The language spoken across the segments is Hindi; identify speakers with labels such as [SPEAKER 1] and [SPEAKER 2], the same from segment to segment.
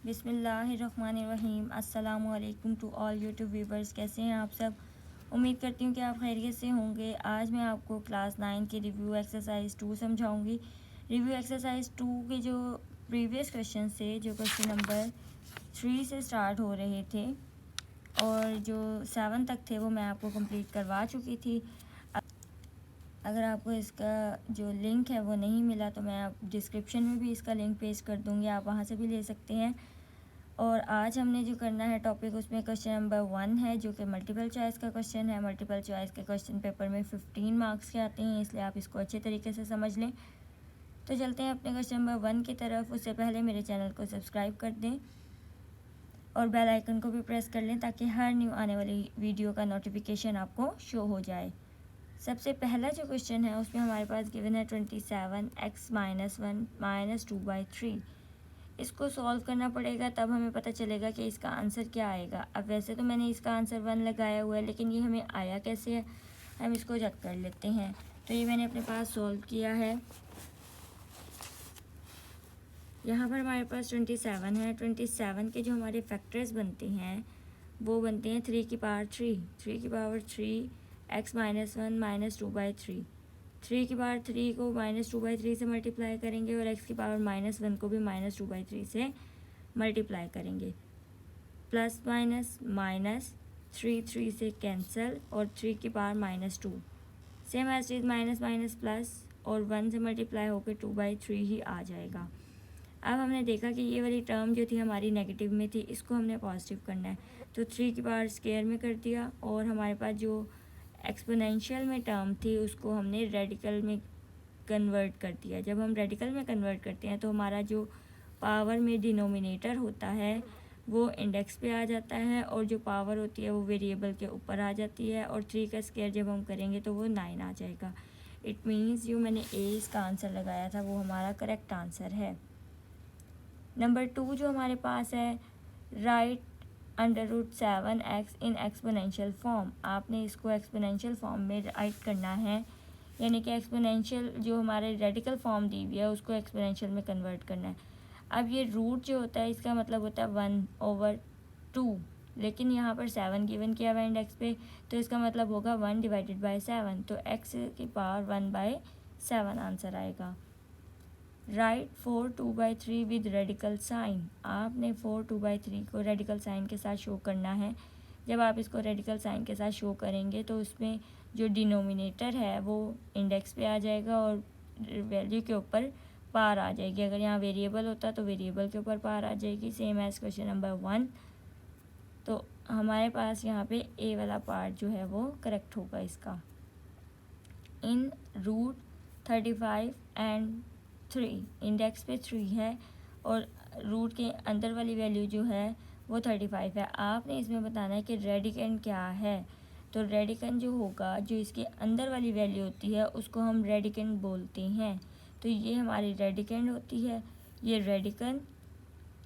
[SPEAKER 1] बिस्मिल्लाहिर्रहमानिर्रहीम। अस्सलामुअलैकुम टू ऑल यूट्यूब व्यूवर्स। कैसे हैं आप सब? उम्मीद करती हूँ कि आप खैरियत से होंगे। आज मैं आपको क्लास 9 की रिव्यू एक्सरसाइज 2 समझाऊंगी। रिव्यू एक्सरसाइज 2 के जो प्रीवियस क्वेश्चन थे, जो क्वेश्चन नंबर 3 से स्टार्ट हो रहे थे और जो 7 तक थे, वो मैं आपको कंप्लीट करवा चुकी थी। अगर आपको इसका जो लिंक है वो नहीं मिला तो मैं आप डिस्क्रिप्शन में भी इसका लिंक पेस्ट कर दूँगी, आप वहाँ से भी ले सकते हैं। और आज हमने जो करना है टॉपिक, उसमें क्वेश्चन नंबर 1 है, जो कि मल्टीपल चॉइस का क्वेश्चन है। मल्टीपल चॉइस के क्वेश्चन पेपर में 15 मार्क्स के आते हैं, इसलिए आप इसको अच्छे तरीके से समझ लें। तो चलते हैं अपने क्वेश्चन नंबर 1 की तरफ। उससे पहले मेरे चैनल को सब्सक्राइब कर दें और बेल आइकन को भी प्रेस कर लें, ताकि हर न्यू आने वाली वीडियो का नोटिफिकेशन आपको शो हो जाए। सबसे पहला जो क्वेश्चन है उसमें हमारे पास गिवन है 27x-1 -2/3। इसको सॉल्व करना पड़ेगा, तब हमें पता चलेगा कि इसका आंसर क्या आएगा। अब वैसे तो मैंने इसका आंसर 1 लगाया हुआ है, लेकिन ये हमें आया कैसे है, हम इसको चेक कर लेते हैं। तो ये मैंने अपने पास सॉल्व किया है। यहाँ पर हमारे पास 27 है। 27 के जो हमारे फैक्टर्स बनते हैं वो बनते हैं 3 की पावर 3, 3 की पावर 3 x-1 -2/3। 3 की पावर 3 को -2/3 से मल्टीप्लाई करेंगे और x की पावर -1 को भी -2/3 से मल्टीप्लाई करेंगे। प्लस माइनस माइनस 3 से कैंसिल और 3 की power -2, same as is minus minus plus और 1 से मल्टीप्लाई होकर 2/3 ही आ जाएगा। अब हमने देखा कि ये वाली टर्म जो थी हमारी नेगेटिव में थी, इसको हमने पॉजिटिव करना है, तो 3 की पावर स्क्वायर में कर दिया। और हमारे पास जो एक्सपोनेंशियल में टर्म थी उसको हमने रेडिकल में कन्वर्ट कर दिया। जब हम रेडिकल में कन्वर्ट करते हैं तो हमारा जो पावर में डिनोमिनेटर होता है वो इंडेक्स पे आ जाता है, और जो पावर होती है वो वेरिएबल के ऊपर आ जाती है। और 3 का स्क्वायर जब हम करेंगे तो वो 9 आ जाएगा। इट मीन्स जो मैंने ए इसका आंसर लगाया था वो हमारा करेक्ट आंसर है। नंबर 2 जो हमारे पास है, right √7x in exponential form. आपने इसको एक्सपोनेंशियल फॉर्म में राइट करना है, यानी कि एक्सपोनेंशियल जो हमारे रेडिकल फॉर्म दी हुई है उसको एक्सपोनेंशियल में कन्वर्ट करना है। अब ये रूट जो होता है इसका मतलब होता है 1/2, लेकिन यहाँ पर 7 गिवन किया हुआ है इंडेक्स पे, तो इसका मतलब होगा 1/7। तो x की पावर 1/7 आंसर आएगा। Right 4 2/3 with radical sign. आपने 4 2/3 को रेडिकल साइन के साथ शो करना है। जब आप इसको रेडिकल साइन के साथ शो करेंगे तो उसमें जो डिनोमिनेटर है वो इंडेक्स पे आ जाएगा और वैल्यू के ऊपर पार आ जाएगी। अगर यहाँ वेरिएबल होता तो वेरिएबल के ऊपर पार आ जाएगी, सेम एज क्वेश्चन नंबर 1। तो हमारे पास यहाँ पे ए वाला पार्ट जो है वो करेक्ट होगा इसका। इन √35 एंड 3, इंडेक्स पे 3 है और रूट के अंदर वाली वैल्यू जो है वो 35 है। आपने इसमें बताना है कि रेडिकेंड क्या है। तो रेडिकेंड जो होगा, जो इसके अंदर वाली वैल्यू होती है उसको हम रेडिकेंड बोलते हैं। तो ये हमारी रेडिकेंड होती है। ये रेडिकन,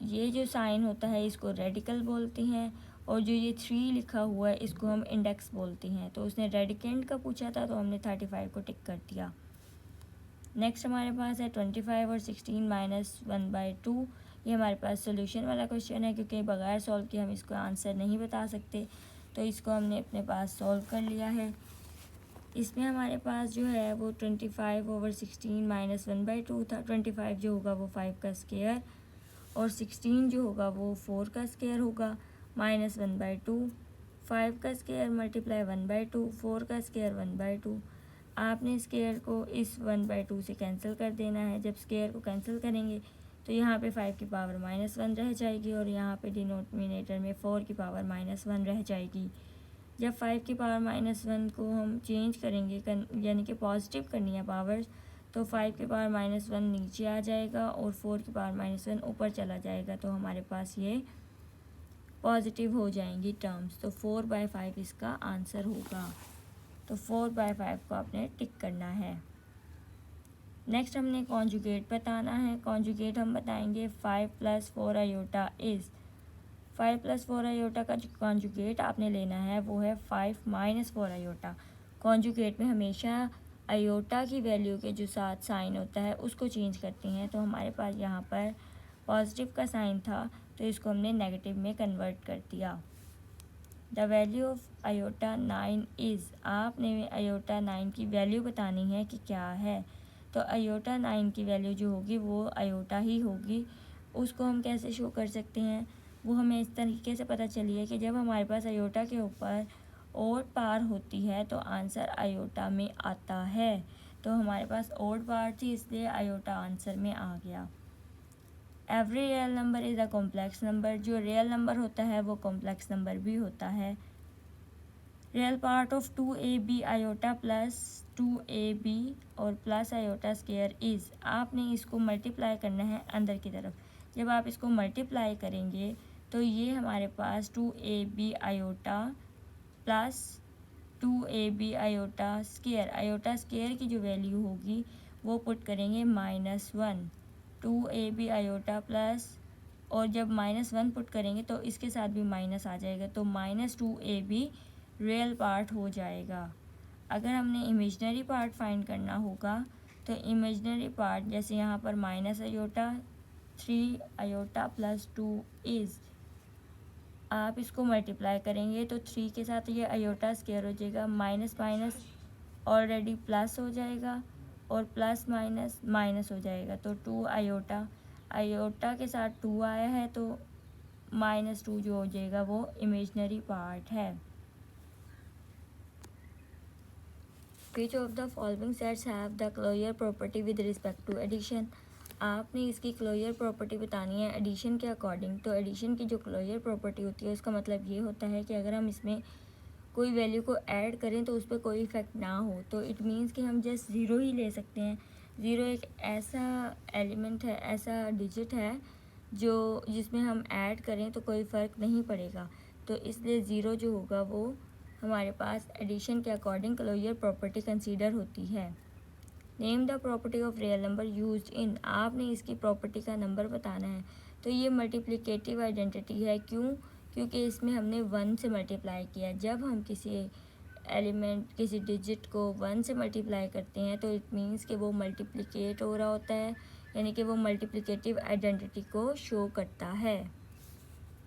[SPEAKER 1] ये जो साइन होता है इसको रेडिकल बोलते हैं, और जो ये 3 लिखा हुआ है इसको हम इंडेक्स बोलते हैं। तो उसने रेडिकेंड का पूछा था तो हमने 35 को टिक कर दिया। नेक्स्ट हमारे पास है 25 और 16 -1/2। ये हमारे पास सोल्यूशन वाला क्वेश्चन है, क्योंकि बगैर सॉल्व किए हम इसको आंसर नहीं बता सकते, तो इसको हमने अपने पास सॉल्व कर लिया है। इसमें हमारे पास जो है वो 25/16 -1/2 था। 25 जो होगा वो 5 का स्क्वायर और 16 जो होगा वो 4 का स्क्वायर होगा, -1/2। 5 का स्क्वायर मल्टीप्लाई 1/2, 4 का स्क्वायर 1/2। आपने स्क्वायर को इस 1/2 से कैंसिल कर देना है। जब स्क्वायर को कैंसिल करेंगे तो यहाँ पे 5 की पावर -1 रह जाएगी और यहाँ पे डिनोमिनेटर में 4 की पावर -1 रह जाएगी। जब 5 की पावर -1 को हम चेंज करेंगे, यानी कि पॉजिटिव करनी है पावर्स, तो 5 की पावर -1 नीचे आ जाएगा और 4 की पावर -1 ऊपर चला जाएगा। तो हमारे पास ये पॉजिटिव हो जाएंगी टर्म्स। तो 4/5 इसका आंसर होगा। तो 4/5 को आपने टिक करना है। नेक्स्ट हमने कॉन्जुगेट बताना है। कॉन्जुगेट हम बताएंगे 5 + 4 आयोटा इज़। 5 + 4 आयोटा का जो कॉन्जुगेट आपने लेना है वो है 5 - 4 आयोटा। कॉन्जुगेट में हमेशा आयोटा की वैल्यू के जो साथ साइन होता है उसको चेंज करते हैं। तो हमारे पास यहाँ पर पॉजिटिव का साइन था तो इसको हमने नेगेटिव में कन्वर्ट कर दिया। The value of iota 9 is, आपने आयोटा 9 की वैल्यू बतानी है कि क्या है। तो आयोटा 9 की वैल्यू जो होगी वो आयोटा ही होगी। उसको हम कैसे शो कर सकते हैं, वो हमें इस तरीके से पता चली है कि जब हमारे पास आयोटा के ऊपर ओड पार होती है तो आंसर आयोटा में आता है। तो हमारे पास ओड पार थी इसलिए आयोटा आंसर में आ गया। Every real number is a complex number, जो रियल नंबर होता है वो कॉम्प्लेक्स नंबर भी होता है। Real part of 2ab iota plus 2ab और प्लस आयोटा स्क्वायर इज़, आपने इसको मल्टीप्लाई करना है अंदर की तरफ। जब आप इसको मल्टीप्लाई करेंगे तो ये हमारे पास 2ab iota plus 2ab iota square की जो वैल्यू होगी वो पुट करेंगे -1, 2ab आयोटा प्लस, और जब -1 पुट करेंगे तो इसके साथ भी माइनस आ जाएगा तो -2ab रियल पार्ट हो जाएगा। अगर हमने इमेजनरी पार्ट फाइंड करना होगा तो इमेजनरी पार्ट जैसे यहाँ पर minus iota 3 iota plus 2 is, आप इसको मल्टीप्लाई करेंगे तो 3 के साथ ये आयोटा स्क्वायर हो जाएगा, माइनस माइनस ऑलरेडी प्लस हो जाएगा और प्लस माइनस माइनस हो जाएगा। तो 2 आयोटा के साथ 2 आया है तो -2 जो हो जाएगा वो इमेजनरी पार्ट है। Which of the following sets have the closure property with respect to addition? आपने इसकी क्लोजर प्रॉपर्टी बतानी है एडिशन के अकॉर्डिंग। तो एडिशन की जो क्लोजर प्रॉपर्टी होती है उसका मतलब ये होता है कि अगर हम इसमें कोई वैल्यू को ऐड करें तो उस पर कोई इफ़ेक्ट ना हो। तो इट मीन्स कि हम जस्ट ज़ीरो ही ले सकते हैं। ज़ीरो एक ऐसा एलिमेंट है, ऐसा डिजिट है जो जिसमें हम ऐड करें तो कोई फ़र्क नहीं पड़ेगा। तो इसलिए ज़ीरो जो होगा वो हमारे पास एडिशन के अकॉर्डिंग क्लोजर प्रॉपर्टी कंसीडर होती है। Name the property of real number used in, आपने इसकी प्रॉपर्टी का नंबर बताना है। तो ये मल्टीप्लिकेटिव आइडेंटिटी है। क्यों? क्योंकि इसमें हमने 1 से मल्टीप्लाई किया। जब हम किसी एलिमेंट किसी डिजिट को 1 से मल्टीप्लाई करते हैं तो इट मीन्स कि वो मल्टीप्लिकेट हो रहा होता है, यानी कि वो मल्टीप्लिकेटिव आइडेंटिटी को शो करता है।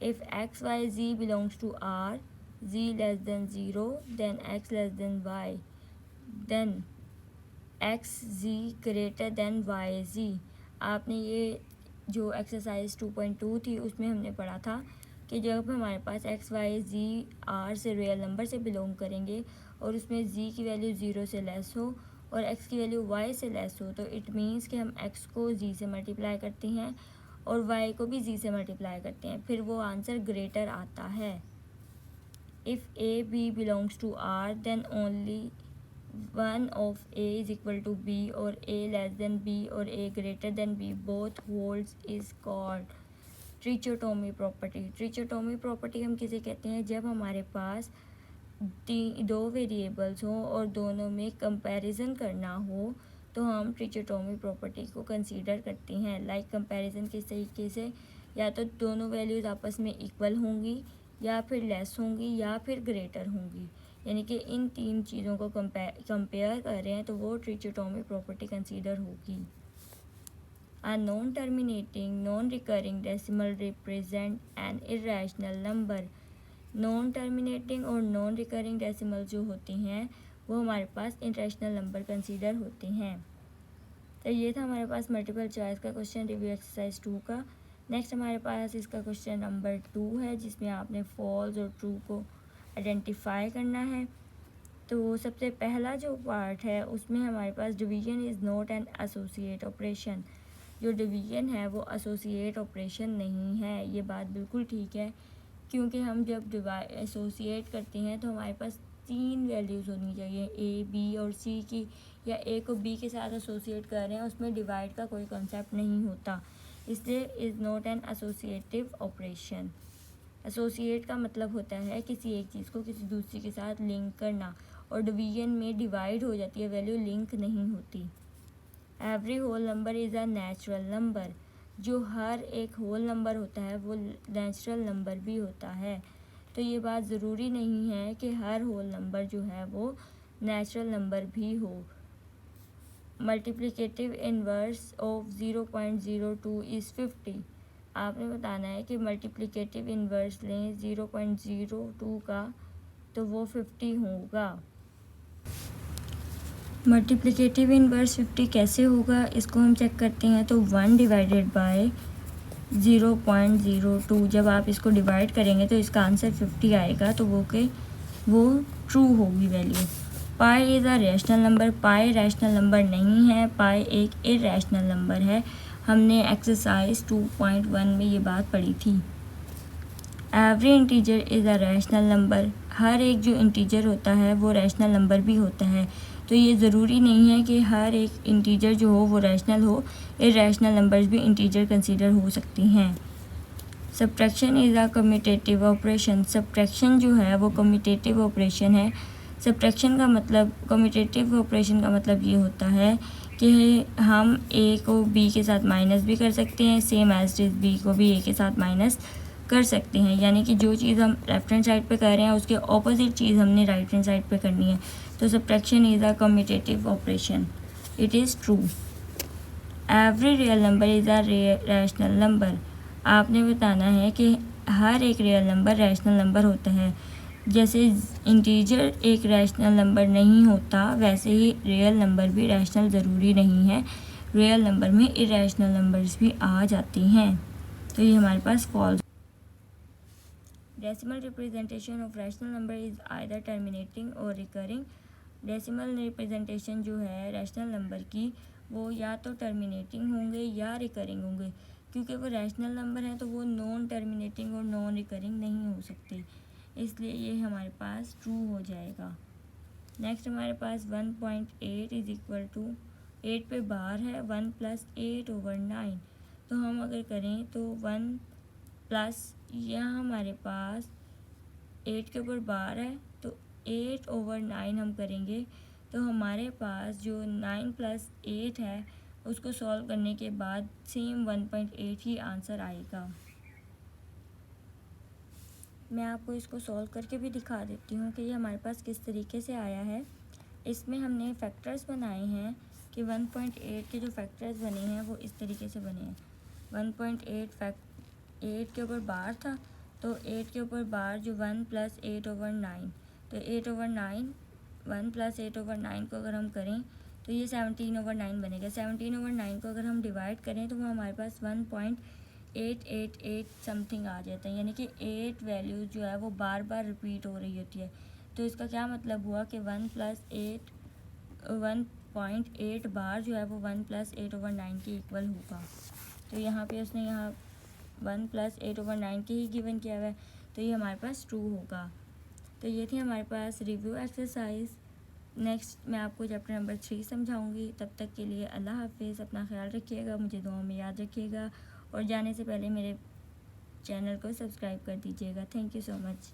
[SPEAKER 1] If X Y Z belongs to R, z less than 0, then x less than y, then x z greater than y z। आपने ये जो एक्सरसाइज 2.2 थी उसमें हमने पढ़ा था कि जब हमारे पास x y z r से रियल नंबर से बिलोंग करेंगे और उसमें z की वैल्यू 0 से लेस हो और x की वैल्यू y से लेस हो तो इट मीन्स कि हम x को z से मल्टीप्लाई करते हैं और y को भी z से मल्टीप्लाई करते हैं, फिर वो आंसर ग्रेटर आता है। If a b belongs to R, then only one of a is equal to b, or a less than b or a greater than b both holds is called trichotomy property. Trichotomy property हम किसे कहते हैं? जब हमारे पास दो वेरिएबल्स हों और दोनों में कंपैरिजन करना हो तो हम ट्रिचोटोमी प्रॉपर्टी को कंसीडर करते हैं। लाइक कंपैरिजन किस तरीके से, या तो दोनों वैल्यूज़ आपस में इक्वल होंगी या फिर लेस होंगी या फिर ग्रेटर होंगी, यानी कि इन तीन चीज़ों को कंपेयर कर रहे हैं तो वो ट्रिचोटोमी प्रॉपर्टी कंसीडर होगी। A non-terminating, non-recurring decimal represent an irrational number। Non terminating और नॉन रिकरिंग डेसिमल जो होती हैं वो हमारे पास इरेशनल नंबर कंसीडर होते हैं। तो ये था हमारे पास मल्टीपल चॉइस का क्वेश्चन रिव्यू एक्सरसाइज 2 का। नेक्स्ट हमारे पास इसका क्वेश्चन नंबर 2 है जिसमें आपने फॉल्स और ट्रू को आइडेंटिफाई करना है। तो सबसे पहला जो पार्ट है उसमें हमारे पास division is not an associate operation. जो डिवीजन है वो एसोसिएट ऑपरेशन नहीं है। ये बात बिल्कुल ठीक है क्योंकि हम जब एसोसिएट करते हैं तो हमारे पास 3 वैल्यूज़ होनी चाहिए, ए बी और सी की, या ए को बी के साथ एसोसिएट कर रहे हैं उसमें डिवाइड का कोई कॉन्सेप्ट नहीं होता, इसलिए is not N associative operation. Associate का मतलब होता है किसी एक चीज़ को किसी दूसरी के साथ लिंक करना, और डिवीजन में डिवाइड हो जाती है, वैल्यू लिंक नहीं होती। Every whole number is a natural number. जो हर एक होल नंबर होता है वो नेचुरल नंबर भी होता है। तो ये बात ज़रूरी नहीं है कि हर होल नंबर जो है वो नेचुरल नंबर भी हो। Multiplicative inverse of 0.02 is 50। आपने बताना है कि मल्टीप्लिकेटिव इन्वर्स लें 0.02 का तो वो 50 होगा। मल्टीप्लिकेटिव इन्वर्स 50 कैसे होगा इसको हम चेक करते हैं। तो 1 डिवाइडेड बाय 0.02, जब आप इसको डिवाइड करेंगे तो इसका आंसर 50 आएगा, तो वो ट्रू होगी value. Pi is a rational number, pi rational number नहीं है, पाई एक इरैशनल नंबर है। हमने एक्सरसाइज 2.1 में ये बात पढ़ी थी। Every integer is a rational number, हर एक जो इंटीजर होता है वो रैशनल नंबर भी होता है। तो ये ज़रूरी नहीं है कि हर एक इंटीजर जो हो वो रैशनल हो, इरैशनल नंबर्स भी इंटीजर कंसीडर हो सकती हैं। Subtraction is a commutative operation, subtraction जो है वो कम्यूटेटिव ऑपरेशन है। सब्ट्रैक्शन का मतलब, कम्यूटेटिव ऑपरेशन का मतलब ये होता है कि हम ए को बी के साथ माइनस भी कर सकते हैं, सेम एज इज बी को भी ए के साथ माइनस कर सकते हैं। यानी कि जो चीज़ हम लेफ्ट हैंड साइड पे कर रहे हैं उसके ऑपोजिट चीज़ हमने राइट हैंड साइड पे करनी है। तो subtraction is a commutative operation, it is true. Every real number is a rational number, आपने बताना है कि हर एक रियल नंबर रैशनल नंबर होता है। जैसे इंटीजर एक रैशनल नंबर नहीं होता, वैसे ही रियल नंबर भी रैशनल ज़रूरी नहीं है, रियल नंबर में इरैशनल नंबर्स भी आ जाती हैं। तो ये हमारे पास false. Decimal representation of rational number is either terminating और रिकरिंग। डेसिमल रिप्रेजेंटेशन जो है रैशनल नंबर की वो या तो टर्मिनेटिंग होंगे या रिकरिंग होंगे। क्योंकि वो रैशनल नंबर है तो वो नॉन टर्मिनेटिंग और नॉन रिकरिंग नहीं हो सकते, इसलिए ये हमारे पास ट्रू हो जाएगा। नेक्स्ट हमारे पास 1.8 इज इक्वल टू 8 पे बार है 1 + 8/9। तो हम अगर करें तो 1 प्लस यहाँ हमारे पास 8 के ऊपर बार है तो 8/9 हम करेंगे, तो हमारे पास जो 9 + 8 है उसको सॉल्व करने के बाद सेम 1.8 ही आंसर आएगा। मैं आपको इसको सॉल्व करके भी दिखा देती हूँ कि ये हमारे पास किस तरीके से आया है। इसमें हमने फैक्टर्स बनाए हैं कि 1.8 के जो फैक्टर्स बने हैं वो इस तरीके से बने हैं। 1.8 8 के ऊपर बार था तो 8 के ऊपर बार जो 1 + 8/9, तो 8/9 1 + 8/9 को अगर हम करें तो ये 17/9 बनेगा। 17/9 को अगर हम डिवाइड करें तो वो हमारे पास 1.888 समथिंग आ जाता है, यानी कि 8 वैल्यू जो है वो बार बार रिपीट हो रही होती है। तो इसका क्या मतलब हुआ कि 1.8 बार जो है वो 1 + 8/9 के इक्वल होगा। तो यहाँ पे उसने यहाँ 1 + 8/9 के ही गिवन किया हुआ है, तो ये हमारे पास ट्रू होगा। तो ये थी हमारे पास रिव्यू एक्सरसाइज। नेक्स्ट मैं आपको चैप्टर नंबर 3 समझाऊंगी। तब तक के लिए अल्लाह हाफिज़, अपना ख्याल रखिएगा, मुझे दुआ में याद रखिएगा और जाने से पहले मेरे चैनल को सब्सक्राइब कर दीजिएगा। Thank you so much.